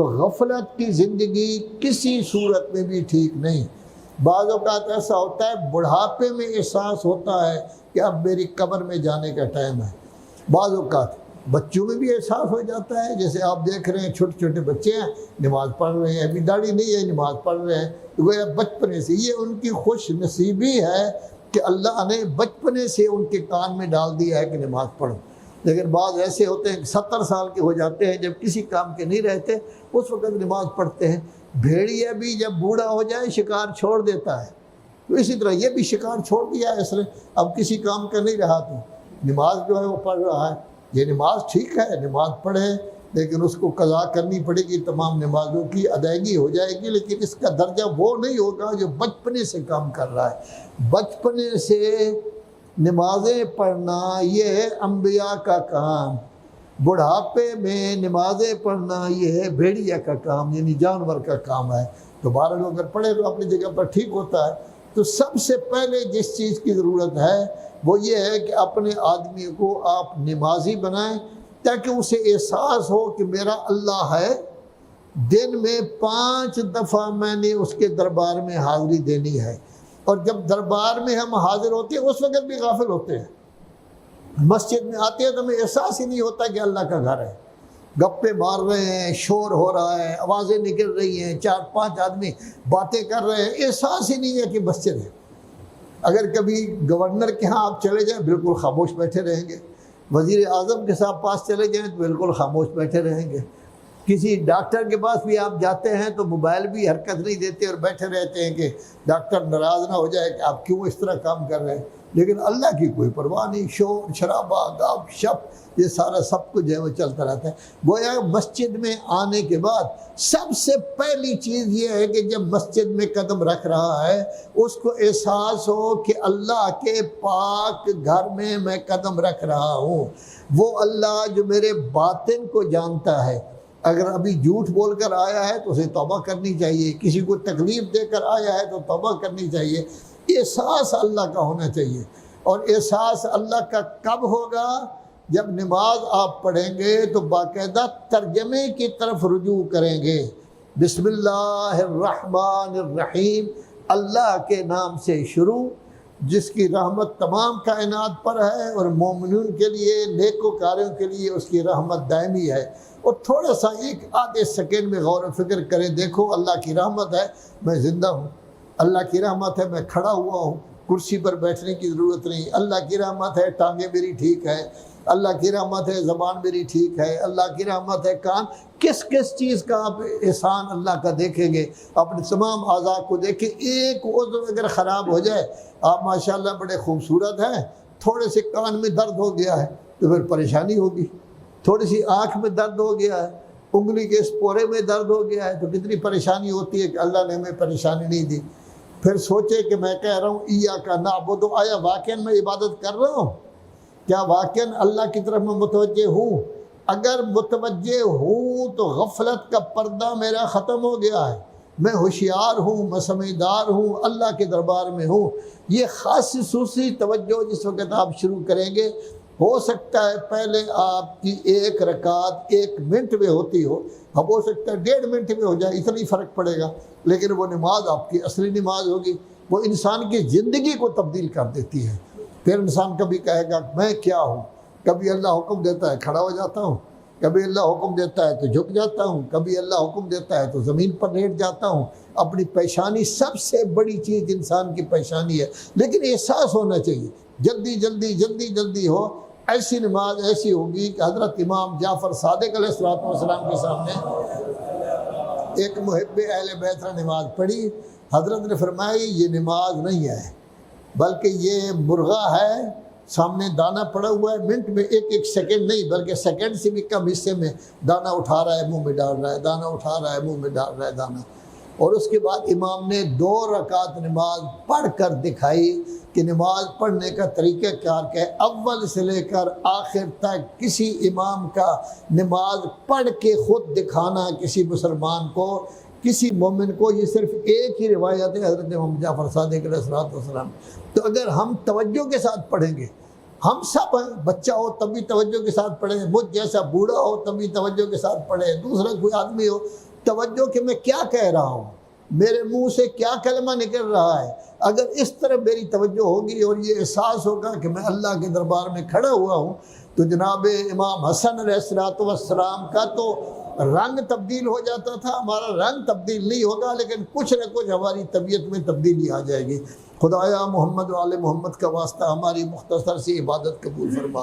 तो गफलत की ज़िंदगी किसी सूरत में भी ठीक नहीं। बाज़ औक़ात ऐसा होता है बुढ़ापे में एहसास होता है कि अब मेरी कब्र में जाने का टाइम है। बाज़ औक़ात बच्चों में भी एहसास हो जाता है, जैसे आप देख रहे हैं छोटे छोटे बच्चे हैं, नमाज़ पढ़ रहे हैं, अभी दाढ़ी नहीं है, नमाज़ पढ़ रहे हैं, तो वह बचपने से ये उनकी खुश नसीबी है कि अल्लाह ने बचपने से उनके कान में डाल दिया है कि नमाज़ पढ़ो। लेकिन बाद ऐसे होते हैं कि 70 साल के हो जाते हैं, जब किसी काम के नहीं रहते उस वक़्त नमाज़ पढ़ते हैं। भेड़िया भी जब बूढ़ा हो जाए शिकार छोड़ देता है, तो इसी तरह ये भी शिकार छोड़ दिया है इसने, अब किसी काम का नहीं रहा, तो नमाज जो है वो पढ़ रहा है। ये नमाज ठीक है, नमाज पढ़े, लेकिन उसको कज़ा करनी पड़ेगी, तमाम नमाज़ों की अदायगी हो जाएगी, लेकिन इसका दर्जा वो नहीं होगा जो बचपने से काम कर रहा है। बचपने से नमाज़ें पढ़ना ये है अम्बिया का काम, बुढ़ापे में नमाज़ें पढ़ना ये है भेड़िया का काम, यानी जानवर का काम है। तो 12 लोग अगर पढ़े तो अपनी जगह पर ठीक होता है। तो सबसे पहले जिस चीज़ की ज़रूरत है वो ये है कि अपने आदमी को आप नमाजी बनाएं, ताकि उसे एहसास हो कि मेरा अल्लाह है, दिन में 5 दफ़ा मैंने उसके दरबार में हाज़िरी देनी है। और जब दरबार में हम हाजिर होते हैं उस वक़्त भी गाफिल होते हैं, मस्जिद में आते हैं तो हमें एहसास ही नहीं होता कि अल्लाह का घर है। गप्पे मार रहे हैं, शोर हो रहा है, आवाज़ें निकल रही हैं, 4-5 आदमी बातें कर रहे हैं, एहसास ही नहीं है कि मस्जिद है। अगर कभी गवर्नर के यहाँ आप चले जाएं बिल्कुल खामोश बैठे रहेंगे, वज़ीर आज़म के साथ पास चले जाएं तो बिल्कुल खामोश बैठे रहेंगे, किसी डॉक्टर के पास भी आप जाते हैं तो मोबाइल भी हरकत नहीं देते और बैठे रहते हैं कि डॉक्टर नाराज़ ना हो जाए कि आप क्यों इस तरह काम कर रहे हैं। लेकिन अल्लाह की कोई परवाह नहीं, शोर शराबा गप शप ये सारा सब कुछ जो है वो चलता रहता है। गोया मस्जिद में आने के बाद सबसे पहली चीज़ ये है कि जब मस्जिद में कदम रख रहा है उसको एहसास हो कि अल्लाह के पाक घर में मैं कदम रख रहा हूँ। वो अल्लाह जो मेरे बातिन को जानता है, अगर अभी झूठ बोलकर आया है तो उसे तौबा करनी चाहिए, किसी को तकलीफ़ देकर आया है तो तौबा करनी चाहिए। एहसास अल्लाह का होना चाहिए। और एहसास अल्लाह का कब होगा? जब नमाज आप पढ़ेंगे तो बाकायदा तर्जमे की तरफ रुजू करेंगे, बिस्मिल्लाहिर्रहमानिर्रहीम, अल्लाह के नाम से शुरू, जिसकी रहमत तमाम कायनात पर है और मोमिनून के लिए, नेकोकारों के लिए उसकी रहमत दायमी है। और थोड़ा सा एक आधे सेकेंड में गौर व फिक्र करें, देखो अल्लाह की रहमत है मैं ज़िंदा हूँ, अल्लाह की रहमत है मैं खड़ा हुआ हूँ, कुर्सी पर बैठने की ज़रूरत नहीं, अल्लाह की रहमत है टांगे मेरी ठीक है, अल्लाह की रहमत है ज़बान मेरी ठीक है, अल्लाह की रहमत है कान। किस किस चीज़ का आप एहसान अल्लाह का देखेंगे? अपने तमाम आज़ा को देखें। एक उज़्व अगर ख़राब हो जाए, आप माशाल्लाह बड़े खूबसूरत हैं, थोड़े से कान में दर्द हो गया है तो फिर परेशानी होगी, थोड़ी सी आँख में दर्द हो गया है, उंगली के स्पोरे में दर्द हो गया है तो कितनी परेशानी होती है कि अल्लाह ने हमें परेशानी नहीं दी। फिर सोचे कि मैं कह रहा हूँ इय्याका नअबुदु, आया वाक़ई मैं इबादत कर रहा हूँ? क्या वाक़ई अल्लाह की तरफ मैं मुतवज्जे हूँ? अगर मुतवज्जे हूँ तो गफलत का पर्दा मेरा ख़त्म हो गया है, मैं होशियार हूँ, मैं समझदार हूँ, अल्लाह के दरबार में हूँ। ये ख़ास सूसी तवज्जो जिस वक़्त आप शुरू करेंगे, हो सकता है पहले आपकी एक रकात 1 मिनट में होती हो, अब हो सकता है 1.5 मिनट में हो जाए, इतना ही फ़र्क पड़ेगा, लेकिन वो नमाज आपकी असली नमाज होगी। वो इंसान की ज़िंदगी को तब्दील कर देती है। फिर इंसान कभी कहेगा मैं क्या हूँ, कभी अल्लाह हुक्म देता है खड़ा हो जाता हूँ, कभी अल्लाह हुक्म देता है तो झुक जाता हूँ, कभी अल्लाह हुक्म देता है तो ज़मीन पर लेट जाता हूँ। अपनी परेशानी सबसे बड़ी चीज़ इंसान की परेशानी है, लेकिन एहसास होना चाहिए। जल्दी जल्दी जल्दी जल्दी हो, ऐसी नमाज ऐसी होगी कि हज़रत इमाम जाफ़र सादिक़ अलैहिस्सलाम के सामने एक मुहिब्बे अहले बैत ने नमाज पढ़ी। हज़रत ने फरमाया ये नमाज नहीं है बल्कि ये मुर्गा है, सामने दाना पड़ा हुआ है, मिनट में 1-1 सेकंड नहीं बल्कि सेकंड से भी कम हिस्से में दाना उठा रहा है मुंह में डाल रहा है, दाना उठा रहा है मुंह में डाल रहा है दाना। और उसके बाद इमाम ने 2 रकात नमाज पढ़ कर दिखाई कि नमाज पढ़ने का तरीक़ाकार क्या है। अव्वल से लेकर आखिर तक किसी इमाम का नमाज पढ़ के ख़ुद दिखाना किसी मुसलमान को, किसी मोमिन को, ये सिर्फ एक ही रिवायत है हज़रत इमाम जाफ़र सादिक़ अलैहिस्सलाम। तो अगर हम तवज्जो के साथ पढ़ेंगे हम सब हैं, बच्चा हो तब भी तवज्जो के साथ पढ़े, मुझ जैसा बूढ़ा हो तब भी तवज्जो के साथ पढ़े, दूसरा कोई आदमी हो तवज्जो कि मैं क्या कह रहा हूँ, मेरे मुंह से क्या कलमा निकल रहा है। अगर इस तरह मेरी तवज्जो होगी और ये एहसास होगा कि मैं अल्लाह के दरबार में खड़ा हुआ हूँ, तो जनाब इमाम हसन अलैहिस्सलाम का तो रंग तब्दील हो जाता था, हमारा रंग तब्दील नहीं होगा, लेकिन कुछ न कुछ हमारी तबीयत में तब्दीली आ जाएगी। खुदाया मोहम्मद वाले मोहम्मद का वास्ता हमारी मुख्तसर सी इबादत कबूल फरमा।